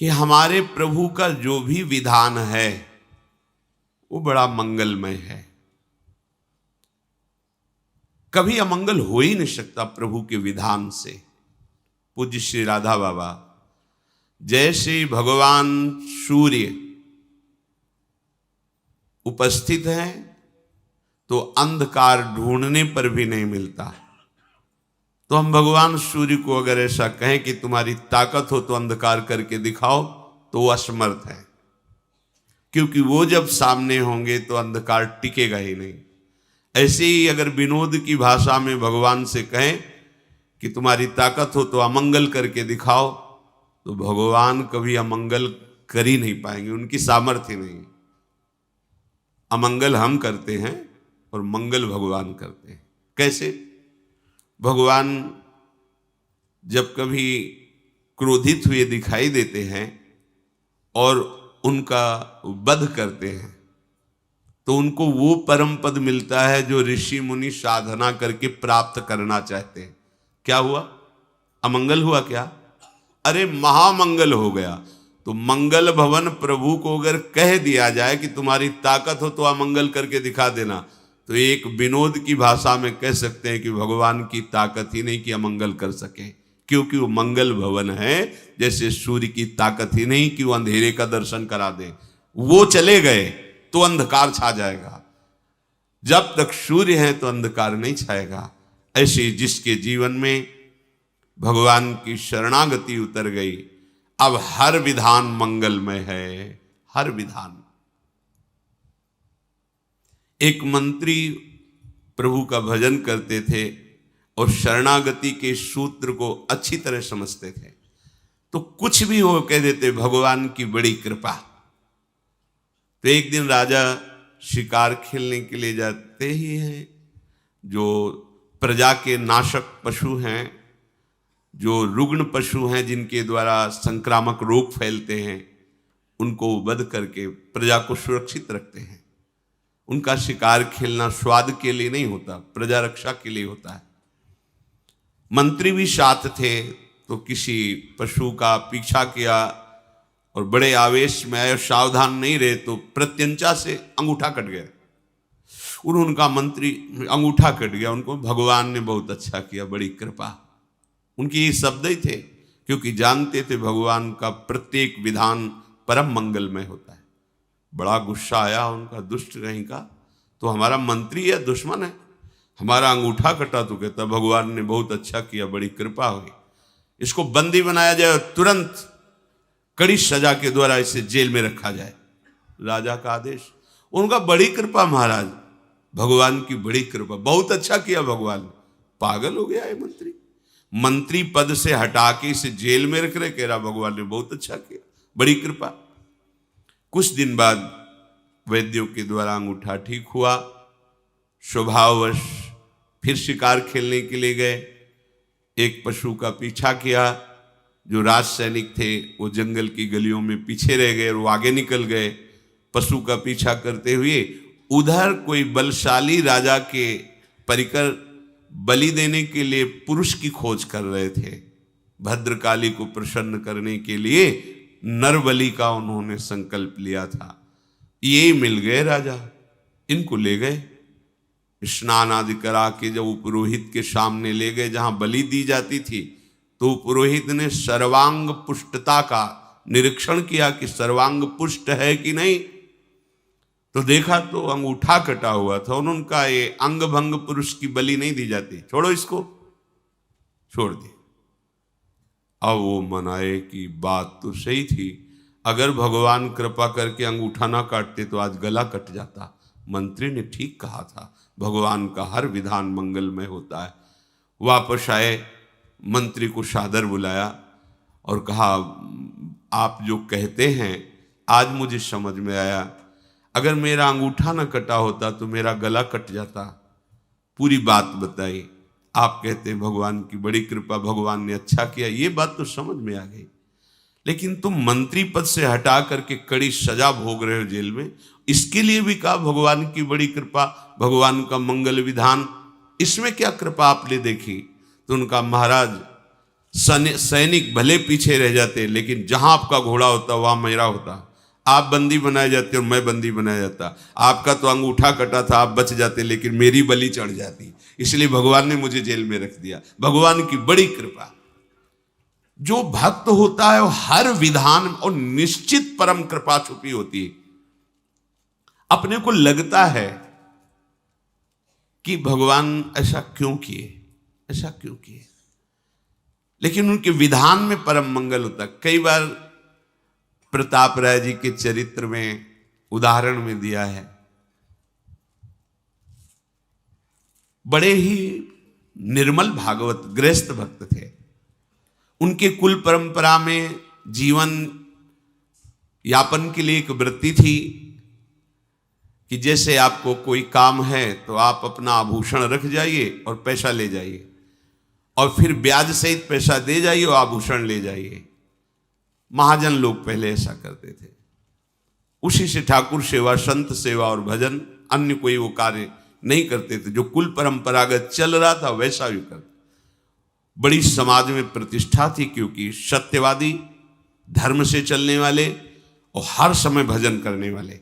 कि हमारे प्रभु का जो भी विधान है वो बड़ा मंगलमय है। कभी अमंगल हो ही नहीं सकता प्रभु के विधान से। पूज्य श्री राधा बाबा, जैसे भगवान सूर्य उपस्थित है तो अंधकार ढूंढने पर भी नहीं मिलता, तो हम भगवान सूर्य को अगर ऐसा कहें कि तुम्हारी ताकत हो तो अंधकार करके दिखाओ, तो वो असमर्थ है, क्योंकि वो जब सामने होंगे तो अंधकार टिकेगा ही नहीं। ऐसे ही अगर विनोद की भाषा में भगवान से कहें कि तुम्हारी ताकत हो तो अमंगल करके दिखाओ, तो भगवान कभी अमंगल कर ही नहीं पाएंगे, उनकी सामर्थ्य नहीं। अमंगल हम करते हैं और मंगल भगवान करते हैं। कैसे? भगवान जब कभी क्रोधित हुए दिखाई देते हैं और उनका वध करते हैं तो उनको वो परम पद मिलता है जो ऋषि मुनि साधना करके प्राप्त करना चाहते हैं। क्या हुआ? अमंगल हुआ क्या? अरे महामंगल हो गया। तो मंगल भवन प्रभु को अगर कह दिया जाए कि तुम्हारी ताकत हो तो अमंगल करके दिखा देना, तो एक विनोद की भाषा में कह सकते हैं कि भगवान की ताकत ही नहीं कि अमंगल कर सके, क्योंकि वो मंगल भवन है। जैसे सूर्य की ताकत ही नहीं कि वो अंधेरे का दर्शन करा दे, वो चले गए तो अंधकार छा जाएगा। जब तक सूर्य है तो अंधकार नहीं छाएगा। ऐसे जिसके जीवन में भगवान की शरणागति उतर गई, अब हर विधान मंगलमय है, हर विधान। एक मंत्री प्रभु का भजन करते थे और शरणागति के सूत्र को अच्छी तरह समझते थे, तो कुछ भी हो कह देते भगवान की बड़ी कृपा। तो एक दिन राजा शिकार खेलने के लिए जाते ही हैं, जो प्रजा के नाशक पशु हैं, जो रुग्ण पशु हैं, जिनके द्वारा संक्रामक रोग फैलते हैं, उनको वध करके प्रजा को सुरक्षित रखते हैं। उनका शिकार खेलना स्वाद के लिए नहीं होता, प्रजा रक्षा के लिए होता है। मंत्री भी साथ थे, तो किसी पशु का पीछा किया और बड़े आवेश में आए, सावधान नहीं रहे तो प्रत्यंचा से अंगूठा कट गया। उनका मंत्री अंगूठा कट गया, उनको भगवान ने बहुत अच्छा किया, बड़ी कृपा। उनके ये शब्द ही थे, क्योंकि जानते थे भगवान का प्रत्येक विधान परम मंगलमय होता है। बड़ा गुस्सा आया उनका, दुष्ट कहीं का, तो हमारा मंत्री या दुश्मन है, हमारा अंगूठा कटा तो कहता भगवान ने बहुत अच्छा किया, बड़ी कृपा हुई, इसको बंदी बनाया जाए, तुरंत कड़ी सजा के द्वारा इसे जेल में रखा जाए। राजा का आदेश। उनका बड़ी कृपा महाराज, भगवान की बड़ी कृपा, बहुत अच्छा किया भगवान। पागल हो गया है मंत्री, मंत्री पद से हटा के इसे जेल में रख रहे, कह रहा भगवान ने बहुत अच्छा किया, बड़ी कृपा। कुछ दिन बाद वैद्यों के द्वारा अंगूठा ठीक हुआ। स्वभाववश फिर शिकार खेलने के लिए गए। एक पशु का पीछा किया, जो राज सैनिक थे वो जंगल की गलियों में पीछे रह गए और वो आगे निकल गए। पशु का पीछा करते हुए उधर कोई बलशाली राजा के परिकर बलि देने के लिए पुरुष की खोज कर रहे थे। भद्रकाली को प्रसन्न करने के लिए नर बलि का उन्होंने संकल्प लिया था। ये मिल गए राजा, इनको ले गए, स्नान आदि करा के जब वो पुरोहित के सामने ले गए जहां बलि दी जाती थी, तो पुरोहित ने सर्वांग पुष्टता का निरीक्षण किया कि सर्वांग पुष्ट है कि नहीं। तो देखा तो अंगूठा कटा हुआ था। उन्होंने कहा ये अंग भंग पुरुष की बलि नहीं दी जाती, छोड़ो इसको, छोड़ दिया। अब वो मनाए कि बात तो सही थी, अगर भगवान कृपा करके अंगूठा ना काटते तो आज गला कट जाता। मंत्री ने ठीक कहा था, भगवान का हर विधान मंगलमय होता है। वापस आए, मंत्री को सादर बुलाया और कहा आप जो कहते हैं आज मुझे समझ में आया, अगर मेरा अंगूठा न कटा होता तो मेरा गला कट जाता। पूरी बात बताई। आप कहते हैं भगवान की बड़ी कृपा, भगवान ने अच्छा किया, ये बात तो समझ में आ गई, लेकिन तुम मंत्री पद से हटा करके कड़ी सजा भोग रहे हो जेल में, इसके लिए भी कहा भगवान की बड़ी कृपा, भगवान का मंगल विधान, इसमें क्या कृपा आपने देखी? तो उनका महाराज सैनिक भले पीछे रह जाते, लेकिन जहां आपका घोड़ा होता वहां मेरा होता। आप बंदी बनाए जाते और मैं बंदी बनाया जाता। आपका तो अंगूठा कटा था, आप बच जाते, लेकिन मेरी बलि चढ़ जाती। इसलिए भगवान ने मुझे जेल में रख दिया। भगवान की बड़ी कृपा। जो भक्त होता है वो हर विधान और निश्चित परम कृपा छुपी होती है। अपने को लगता है कि भगवान ऐसा क्यों किए, ऐसा क्यों किए, लेकिन उनके विधान में परम मंगल होता है। कई बार प्रताप राय जी के चरित्र में उदाहरण में दिया है, बड़े ही निर्मल भागवत गृहस्थ भक्त थे। उनके कुल परंपरा में जीवन यापन के लिए एक वृत्ति थी कि जैसे आपको कोई काम है तो आप अपना आभूषण रख जाइए और पैसा ले जाइए, और फिर ब्याज सहित पैसा दे जाइए और आभूषण ले जाइए। महाजन लोग पहले ऐसा करते थे। उसी से ठाकुर सेवा, संत सेवा और भजन, अन्य कोई वो कार्य नहीं करते थे। जो कुल परंपरागत चल रहा था वैसा भी करते। बड़ी समाज में प्रतिष्ठा थी, क्योंकि सत्यवादी, धर्म से चलने वाले और हर समय भजन करने वाले।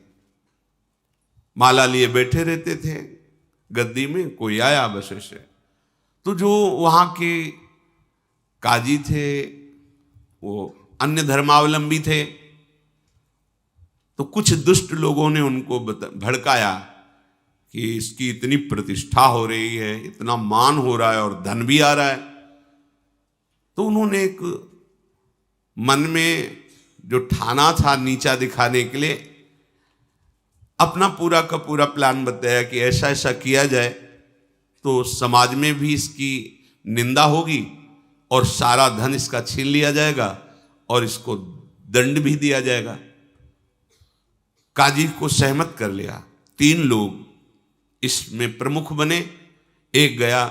माला लिए बैठे रहते थे गद्दी में, कोई आया बस ऐसे। तो जो वहाँ के काजी थे वो अन्य धर्मावलंबी थे, तो कुछ दुष्ट लोगों ने उनको भड़काया कि इसकी इतनी प्रतिष्ठा हो रही है, इतना मान हो रहा है और धन भी आ रहा है। तो उन्होंने एक मन में जो ठाना था नीचा दिखाने के लिए, अपना पूरा का पूरा प्लान बताया कि ऐसा ऐसा किया जाए तो समाज में भी इसकी निंदा होगी और सारा धन इसका छीन लिया जाएगा और इसको दंड भी दिया जाएगा। काजी को सहमत कर लिया। 3 लोग इसमें प्रमुख बने। एक गया,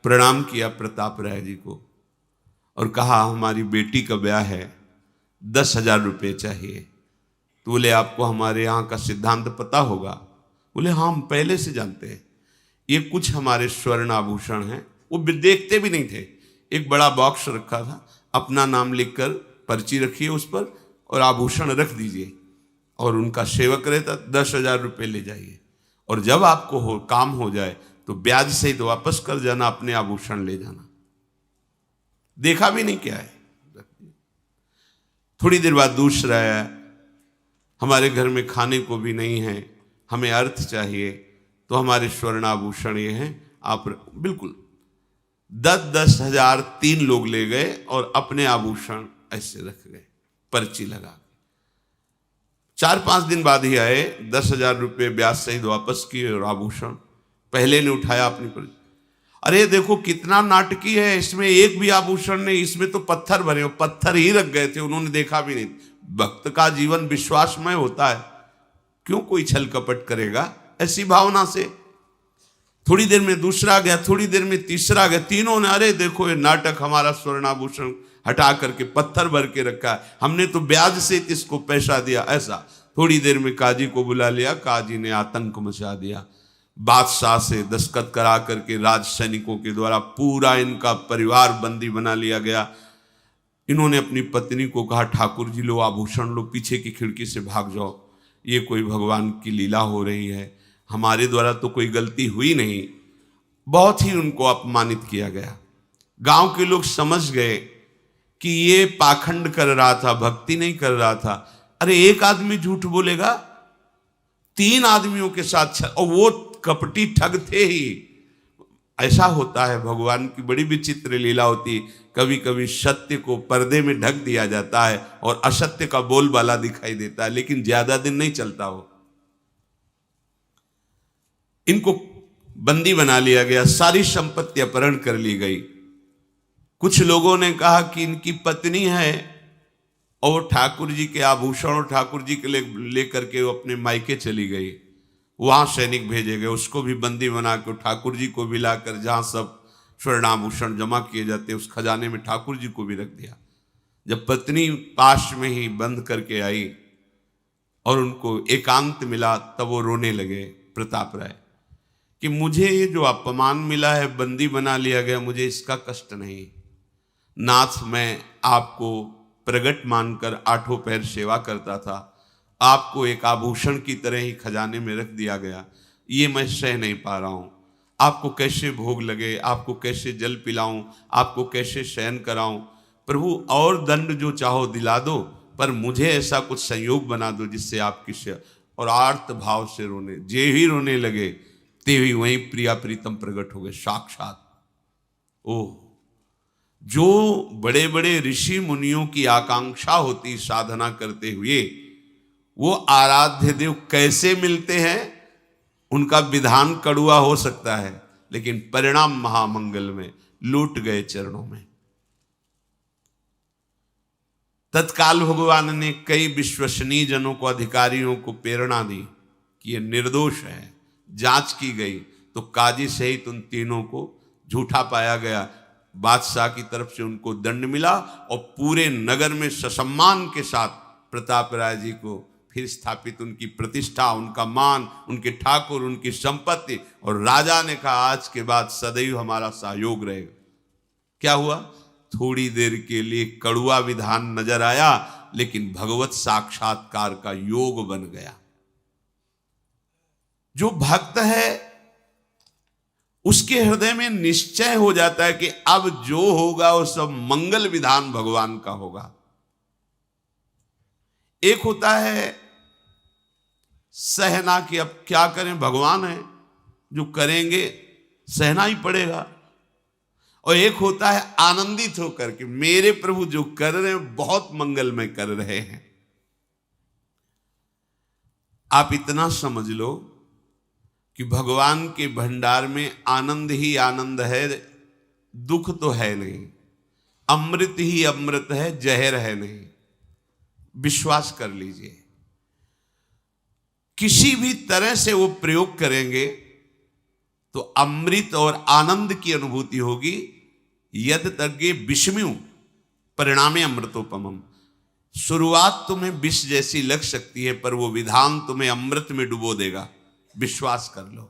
प्रणाम किया प्रताप राय जी को और कहा हमारी बेटी का ब्याह है, 10,000 रुपये चाहिए। तो बोले आपको हमारे यहाँ का सिद्धांत पता होगा? बोले हाँ, हम पहले से जानते हैं। ये कुछ हमारे स्वर्ण आभूषण हैं। वो देखते भी नहीं थे। एक बड़ा बॉक्स रखा था, अपना नाम लिखकर पर्ची रखिए उस पर और आभूषण रख दीजिए, और उनका सेवक रहता, 10,000 रुपये ले जाइए, और जब आपको काम हो जाए तो ब्याज सहित तो वापस कर जाना, अपने आभूषण ले जाना। देखा भी नहीं क्या है। थोड़ी देर बाद दूसरा आया, हमारे घर में खाने को भी नहीं है, हमें अर्थ चाहिए, तो हमारे स्वर्ण आभूषण ये हैं, आप बिल्कुल 10,000 3 लोग ले गए और अपने आभूषण ऐसे रख गए पर्ची लगा। 4-5 दिन बाद ही आए, 10,000 रुपये ब्याज सहित वापस किए और आभूषण पहले ने उठाया अपनी पर्ची। अरे देखो कितना नाटकी है, इसमें एक भी आभूषण नहीं, इसमें तो पत्थर भरे, पत्थर ही रख गए थे, उन्होंने देखा भी नहीं। भक्त का जीवन विश्वासमय होता है, क्यों कोई छल कपट करेगा, ऐसी भावना से। थोड़ी देर में दूसरा गया, थोड़ी देर में तीसरा गया, तीनों ने अरे देखो ये नाटक, हमारा स्वर्णाभूषण हटा करके पत्थर भर के रखा है, हमने तो ब्याज से इसको पैसा दिया, ऐसा। थोड़ी देर में काजी को बुला लिया, काजी ने आतंक मचा दिया। बादशाह से दस्तखत करा करके राज सैनिकों के द्वारा पूरा इनका परिवार बंदी बना लिया गया। इन्होंने अपनी पत्नी को कहा ठाकुर जी लो आभूषण लो, पीछे की खिड़की से भाग जाओ, ये कोई भगवान की लीला हो रही है, हमारे द्वारा तो कोई गलती हुई नहीं। बहुत ही उनको अपमानित किया गया। गांव के लोग समझ गए कि ये पाखंड कर रहा था, भक्ति नहीं कर रहा था। अरे एक आदमी झूठ बोलेगा, 3 आदमियों के साथ, और वो कपटी ठग थे ही। ऐसा होता है, भगवान की बड़ी विचित्र लीला होती। कभी कभी सत्य को पर्दे में ढक दिया जाता है और असत्य का बोलबाला दिखाई देता है, लेकिन ज्यादा दिन नहीं चलता हो। इनको बंदी बना लिया गया, सारी संपत्ति अपहरण कर ली गई। कुछ लोगों ने कहा कि इनकी पत्नी है और ठाकुर जी के आभूषण और ठाकुर जी के लेकर के वो अपने मायके चली गई। वहां सैनिक भेजे गए, उसको भी बंदी बना कर ठाकुर जी को भी लाकर जहां सब स्वर्णाभूषण जमा किए जाते उस खजाने में ठाकुर जी को भी रख दिया। जब पत्नी पास में ही बंद करके आई और उनको एकांत मिला, तब वो रोने लगे प्रताप राय कि मुझे ये जो अपमान मिला है, बंदी बना लिया गया, मुझे इसका कष्ट नहीं, नाथ मैं आपको प्रगट मानकर आठों पैर सेवा करता था, आपको एक आभूषण की तरह ही खजाने में रख दिया गया, ये मैं सह नहीं पा रहा हूँ। आपको कैसे भोग लगे, आपको कैसे जल पिलाऊं, आपको कैसे शयन कराऊं। प्रभु और दंड जो चाहो दिला दो, पर मुझे ऐसा कुछ संयोग बना दो जिससे आपकी और आर्त भाव से रोने, जे ही रोने लगे ते ही वहीं प्रिया प्रीतम प्रकट हो गए साक्षात। ओह, जो बड़े बड़े ऋषि मुनियों की आकांक्षा होती साधना करते हुए, वो आराध्य देव कैसे मिलते हैं, उनका विधान कड़ुआ हो सकता है, लेकिन परिणाम महामंगल में लूट गए चरणों में। तत्काल भगवान ने कई विश्वसनीय जनों को, अधिकारियों को प्रेरणा दी कि ये निर्दोष है। जांच की गई तो काजी सहित उन तीनों को झूठा पाया गया। बादशाह की तरफ से उनको दंड मिला और पूरे नगर में ससम्मान के साथ प्रताप राय जी को फिर स्थापित, उनकी प्रतिष्ठा, उनका मान, उनके ठाकुर, उनकी संपत्ति। और राजा ने कहा आज के बाद सदैव हमारा सहयोग रहेगा। क्या हुआ? थोड़ी देर के लिए कड़ुआ विधान नजर आया, लेकिन भगवत साक्षात्कार का योग बन गया। जो भक्त है उसके हृदय में निश्चय हो जाता है कि अब जो होगा वो सब मंगल विधान भगवान का होगा। एक होता है सहना कि अब क्या करें, भगवान है, जो करेंगे सहना ही पड़ेगा। और एक होता है आनंदित होकर कि मेरे प्रभु जो कर रहे हैं बहुत मंगलमय कर रहे हैं। आप इतना समझ लो कि भगवान के भंडार में आनंद ही आनंद है, दुख तो है नहीं। अमृत ही अमृत है, जहर है नहीं। विश्वास कर लीजिए, किसी भी तरह से वो प्रयोग करेंगे तो अमृत और आनंद की अनुभूति होगी। यद तज्ञे विषम्यु परिणामे अमृतोपमम। शुरुआत तुम्हें विष जैसी लग सकती है, पर वो विधान तुम्हें अमृत में डुबो देगा। विश्वास कर लो।